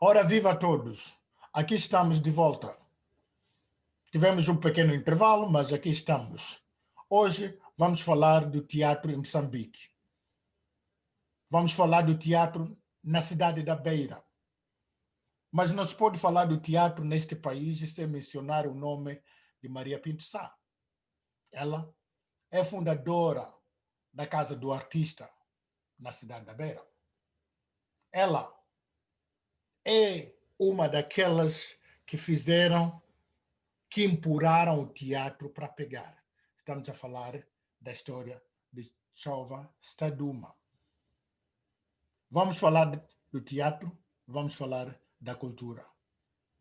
Ora, viva a todos! Aqui estamos de volta. Tivemos um pequeno intervalo, mas aqui estamos. Hoje vamos falar do teatro em Moçambique. Vamos falar do teatro na cidade da Beira. Mas não se pode falar do teatro neste país sem mencionar o nome de Maria Pinto Sá. Ela é fundadora da Casa do Artista na cidade da Beira. Ela é uma daquelas que empurraram o teatro para pegar. Estamos a falar da história de Chova Staduma. Vamos falar do teatro, vamos falar da cultura,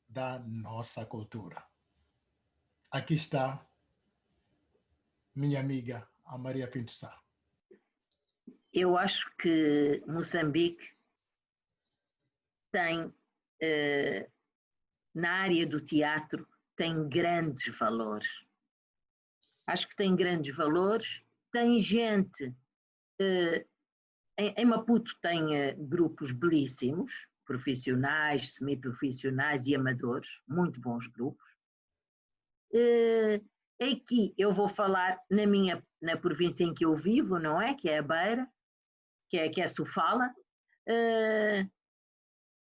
da nossa cultura. Aqui está minha amiga, a Maria Pinto Sá. Eu acho que Moçambique tem, na área do teatro, tem grandes valores. Acho que tem grandes valores. Tem gente, em Maputo tem grupos belíssimos, profissionais, semiprofissionais e amadores, muito bons grupos. Aqui eu vou falar na província em que eu vivo, não é? Que é a Beira, que é Sofala.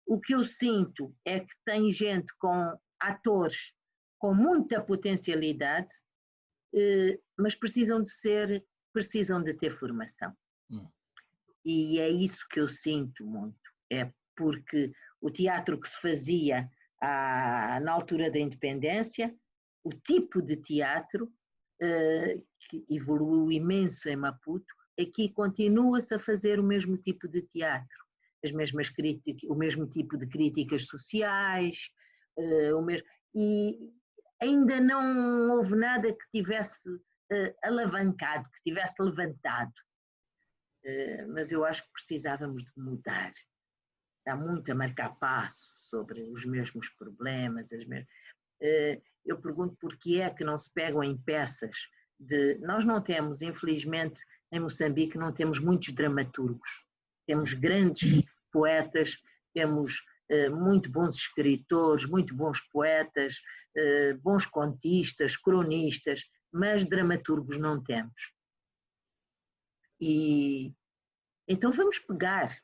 O que eu sinto é que tem gente com atores com muita potencialidade, mas precisam de ter formação. E é isso que eu sinto muito. É porque o teatro que se fazia na altura da independência, o tipo de teatro que evoluiu imenso em Maputo, aqui continua-se a fazer o mesmo tipo de teatro, as mesmas críticas, o mesmo tipo de críticas sociais, e ainda não houve nada que tivesse alavancado, que tivesse levantado. Mas eu acho que precisávamos de mudar. Está muito a marcar passo sobre os mesmos problemas. Eu pergunto porquê é que não se pegam em peças Nós não temos, infelizmente, em Moçambique, não temos muitos dramaturgos. Temos grandes poetas, temos muito bons escritores, muito bons poetas, bons contistas, cronistas, mas dramaturgos não temos. E então vamos pegar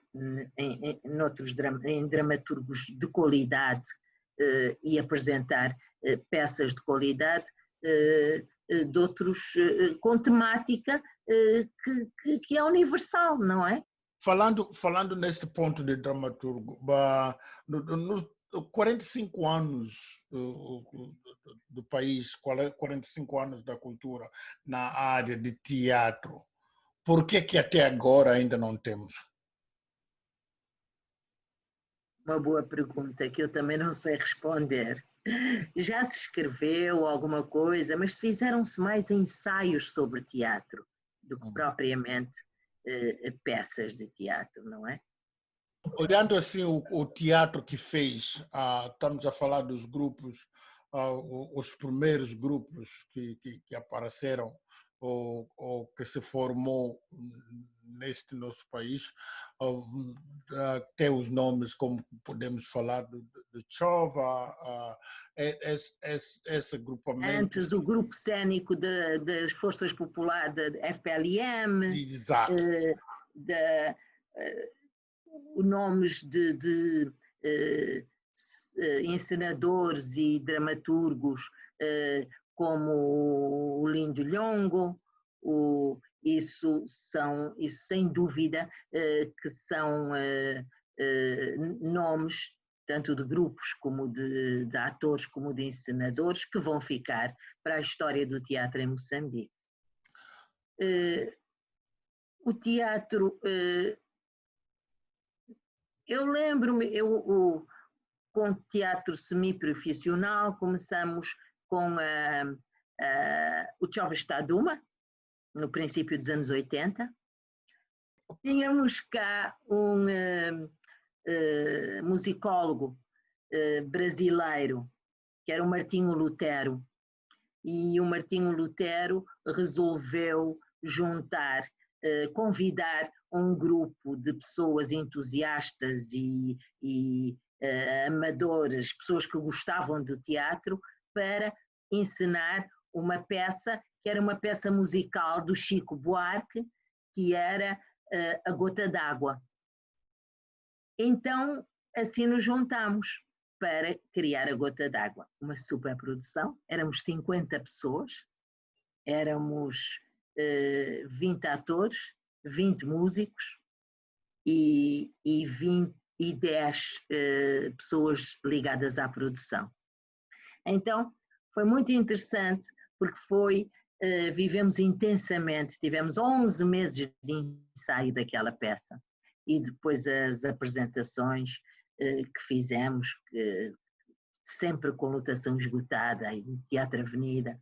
em dramaturgos de qualidade e apresentar peças de qualidade de outros, com temática que é universal, não é? Falando neste ponto de dramaturgo, nos 45 anos do país, 45 anos da cultura na área de teatro, por que até agora ainda não temos? Uma boa pergunta que eu também não sei responder. Já se escreveu alguma coisa, mas fizeram-se mais ensaios sobre teatro do que propriamente peças de teatro, não é? Olhando assim o teatro que fez, estamos a falar dos grupos, os primeiros grupos que apareceram ou que se formou neste nosso país, tem os nomes como podemos falar de Chova, esse agrupamento. Antes o grupo cênico das Forças Populares, da FPLM, exato. Nomes de encenadores e dramaturgos como o Lindo Longo, isso sem dúvida que são nomes tanto de grupos como de atores como de encenadores que vão ficar para a história do teatro em Moçambique. O teatro, eu lembro-me, com teatro semiprofissional começamos com o Chova Staduma, no princípio dos anos 80. Tínhamos cá um musicólogo brasileiro, que era o Martinho Lutero, e o Martinho Lutero resolveu convidar um grupo de pessoas entusiastas e amadores, pessoas que gostavam do teatro, para encenar uma peça que era uma peça musical do Chico Buarque, que era A Gota d'Água. Então, assim nos juntámos para criar A Gota d'Água, uma superprodução. Éramos 50 pessoas, éramos 20 atores, 20 músicos e 10 pessoas ligadas à produção. Então, foi muito interessante, porque vivemos intensamente, tivemos 11 meses de ensaio daquela peça e depois as apresentações que fizemos, sempre com lotação esgotada, em Teatro Avenida,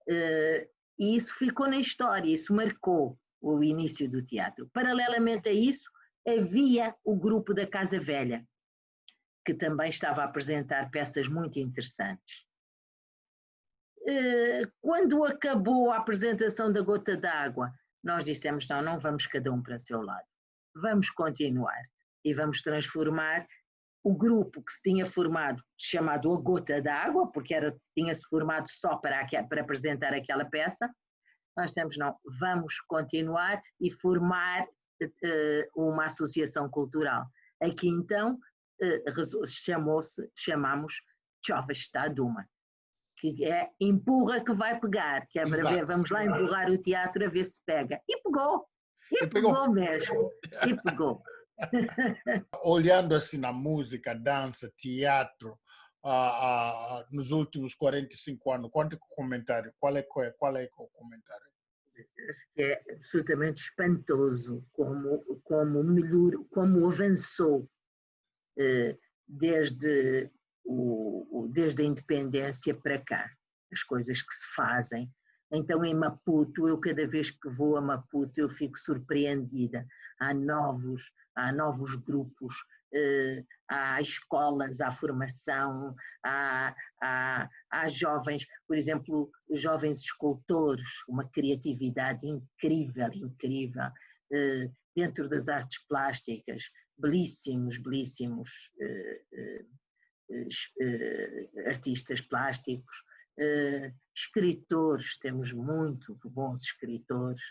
e isso ficou na história, isso marcou o início do teatro. Paralelamente a isso, havia o grupo da Casa Velha, que também estava a apresentar peças muito interessantes. Quando acabou a apresentação da Gota d'Água, nós dissemos, não vamos cada um para o seu lado, vamos continuar e vamos transformar o grupo que se tinha formado, chamado A Gota d'Água, porque tinha-se formado só para apresentar aquela peça. Nós dissemos, não, vamos continuar e formar uma associação cultural. Aqui então chamámos Chova está Duma, que é empurra que vai pegar, que é para ver, vamos lá empurrar o teatro a ver se pega. E pegou mesmo, e pegou. Olhando assim na música, dança, teatro, nos últimos 45 anos, quanto comentário? Qual é o comentário? Acho que é absolutamente espantoso como melhorou, como avançou desde a independência para cá, as coisas que se fazem. Então, em Maputo, eu cada vez que vou a Maputo, eu fico surpreendida. Há novos grupos, há escolas, há formação, há jovens, por exemplo, jovens escultores, uma criatividade incrível, dentro das artes plásticas, belíssimos artistas plásticos, escritores, temos muito bons escritores.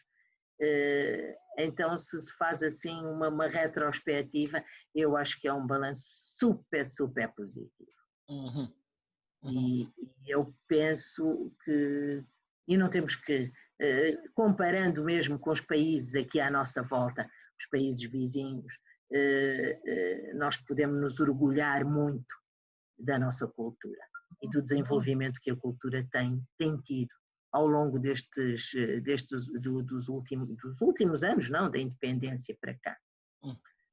Então, se faz assim uma retrospectiva, eu acho que é um balanço super positivo. E eu penso que, e não temos que, comparando mesmo com os países aqui à nossa volta, os países vizinhos, nós podemos nos orgulhar muito da nossa cultura e do desenvolvimento que a cultura tem tido ao longo dos últimos anos, não, da independência para cá.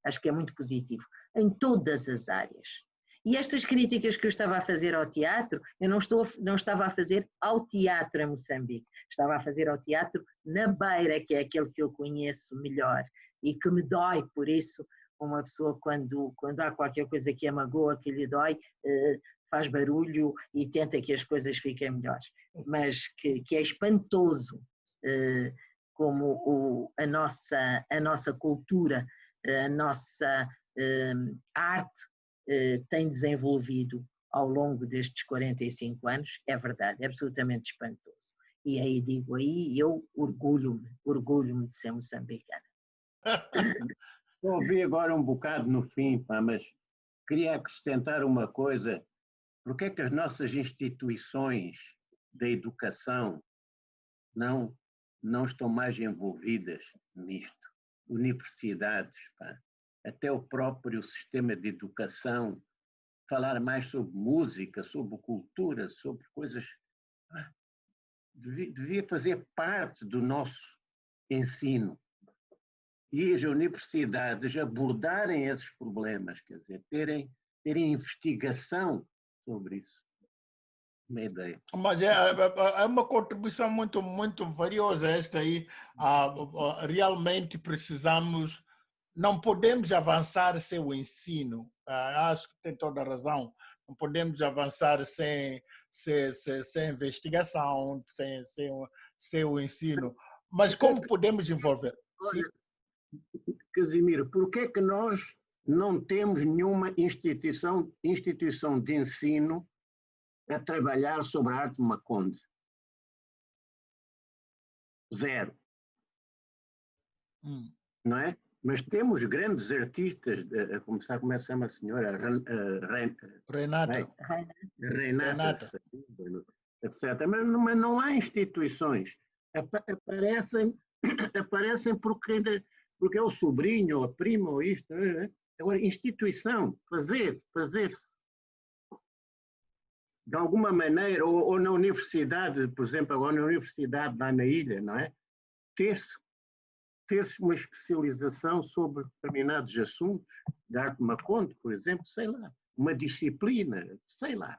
Acho que é muito positivo, em todas as áreas. E estas críticas que eu estava a fazer ao teatro, eu não estava a fazer ao teatro em Moçambique, estava a fazer ao teatro na Beira, que é aquele que eu conheço melhor e que me dói por isso. Uma pessoa, quando há qualquer coisa que a magoa, que lhe dói, faz barulho e tenta que as coisas fiquem melhores. Mas que é espantoso como a nossa cultura, a nossa arte tem desenvolvido ao longo destes 45 anos, é verdade, é absolutamente espantoso. E aí eu orgulho-me de ser moçambicana. Ouvi agora um bocado no fim, mas queria acrescentar uma coisa. Por que é que as nossas instituições da educação não estão mais envolvidas nisto? Universidades, até o próprio sistema de educação, falar mais sobre música, sobre cultura, sobre coisas... Devia fazer parte do nosso ensino. E as universidades abordarem esses problemas, quer dizer, terem investigação sobre isso. Uma ideia. Mas é uma contribuição muito valiosa esta aí. Realmente precisamos, não podemos avançar sem o ensino. Acho que tem toda a razão. Não podemos avançar sem investigação, sem o ensino. Mas como podemos envolver? Olha, Casimiro, por que é que nós não temos nenhuma instituição de ensino a trabalhar sobre a arte maconde. Zero. Não é? Mas temos grandes artistas, a começar, como é que se chama a senhora? Renata, etc. Mas não há instituições. Aparecem porque é o sobrinho, ou a prima, ou isto. Agora, instituição, fazer-se. De alguma maneira, ou na universidade, por exemplo, agora na universidade lá na ilha, não é? Ter-se uma especialização sobre determinados assuntos, de arte maconde, por exemplo, sei lá, uma disciplina, sei lá.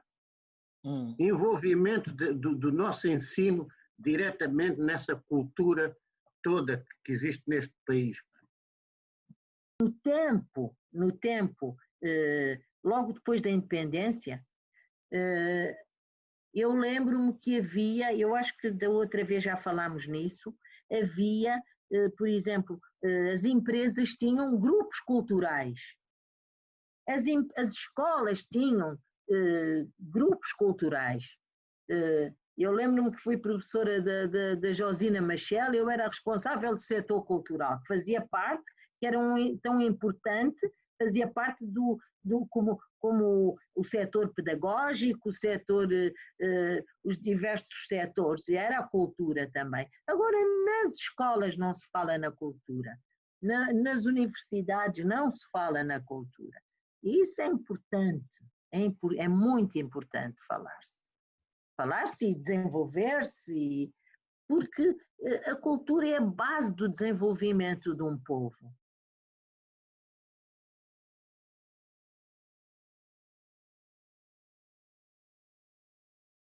Envolvimento do nosso ensino diretamente nessa cultura toda que existe neste país. No tempo, logo depois da independência, eu lembro-me que havia, eu acho que da outra vez já falámos nisso, havia, por exemplo, as empresas tinham grupos culturais, as escolas tinham grupos culturais. Eu lembro-me que fui professora da Josina Machel, eu era responsável do setor cultural, que fazia parte, que era tão importante, fazia parte como o setor pedagógico, o setor, os diversos setores, e era a cultura também. Agora, nas escolas não se fala na cultura, nas universidades não se fala na cultura. E isso é importante, é muito importante falar-se. Falar-se e desenvolver-se, porque a cultura é a base do desenvolvimento de um povo.